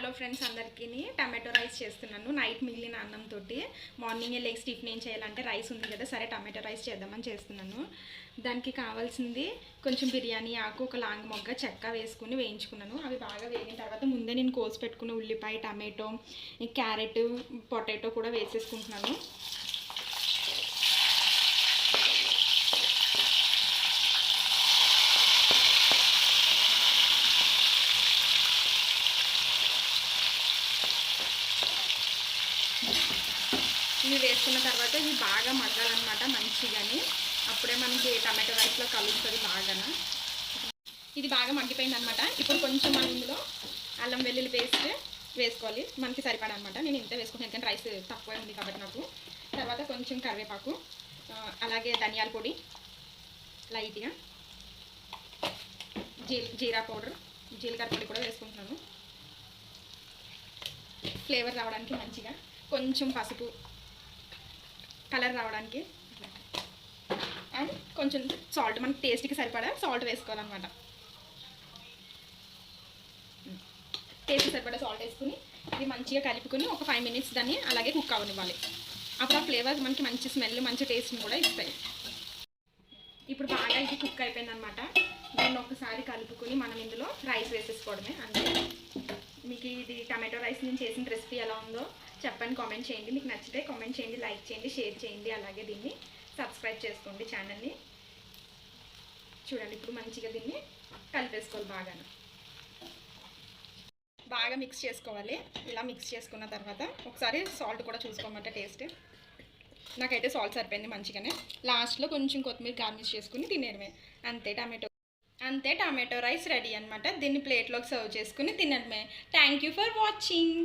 Hello friends, అందరికీ tomato rice చేస్తున్నాను. Night మిగిలిన అన్నంతో మార్నింగ్ లెగ్స్ టిఫిన్ ఏం చేయాలంటే రైస్ ఉంది కదా, సరే టమాటో రైస్ చేద్దామని చేస్తున్నాను. దానికి కావాల్సింది కొంచెం బిర్యానీ ఆకు, ఒక లాంగ్ మొగ్గ, చెక్క వేసుకుని వేయించుకున్నాను. అవి బాగా వేగిన తర్వాత ముందే నేను కోసి పెట్టుకున్న ఉల్లిపాయ, టమాటో, క్యారెట్, పొటాటో కూడా వేసేసుకుంటున్నాను. ఇవి వేసుకున్న తర్వాత ఇవి బాగా మగ్గాలన్నమాట మంచిగాని. అప్పుడే మనకి టమాటో రైస్లో కలుస్తుంది బాగా. ఇది బాగా మగ్గిపోయింది అనమాట. ఇప్పుడు కొంచెం మనం ఇందులో అల్లం వెల్లుల్లి పేస్ట్ వేసుకోవాలి, మనకి సరిపడా అనమాట. నేను ఇంత వేసుకుంటాను ఎందుకంటే రైస్ తక్కువ ఉంది కాబట్టి నాకు. తర్వాత కొంచెం కరివేపాకు, అలాగే ధనియాల పొడి లైట్గా, జీరా పౌడర్, జీలకర్ర పొడి కూడా వేసుకుంటున్నాను ఫ్లేవర్ రావడానికి మంచిగా. కొంచెం పసుపు కలర్ రావడానికి, అండ్ కొంచెం సాల్ట్, మనకి టేస్ట్కి సరిపడా సాల్ట్ వేసుకోవాలన్నమాట. టేస్ట్కి సరిపడా సాల్ట్ వేసుకుని ఇది మంచిగా కలుపుకొని ఒక 5 మినిట్స్ దాన్ని అలాగే కుక్ అవ్వనివ్వాలి. అప్పుడు ఆ ఫ్లేవర్ మనకి మంచి స్మెల్, మంచి టేస్ట్ని కూడా ఇస్తాయి. ఇప్పుడు బాగా ఇది కుక్ అయిపోయిందనమాట. దీన్ని ఒకసారి కలుపుకొని మనం ఇందులో రైస్ వేసేసుకోవడమే అంతే. మీకు ఇది టమాటో రైస్ నేను చేసిన రెసిపీ ఎలా ఉందో చెప్పండి, కామెంట్ చేయండి. మీకు నచ్చితే కామెంట్ చేయండి, లైక్ చేయండి, షేర్ చేయండి, అలాగే దీన్ని సబ్స్క్రైబ్ చేసుకోండి ఛానల్ని. చూడండి ఇప్పుడు మంచిగా దీన్ని కలిపేసుకోవాలి. బాగా మిక్స్ చేసుకోవాలి. ఇలా మిక్స్ చేసుకున్న తర్వాత ఒకసారి సాల్ట్ కూడా చూసుకోమంటే టేస్ట్. నాకైతే సాల్ట్ సరిపోయింది మంచిగానే. లాస్ట్లో కొంచెం కొత్తిమీర గార్నిష్ చేసుకుని తినేయడమే. అంతే టమాటో రైస్ రెడీ అనమాట. దీన్ని ప్లేట్లోకి సర్వ్ చేసుకుని తినడమే. Thank you for watching.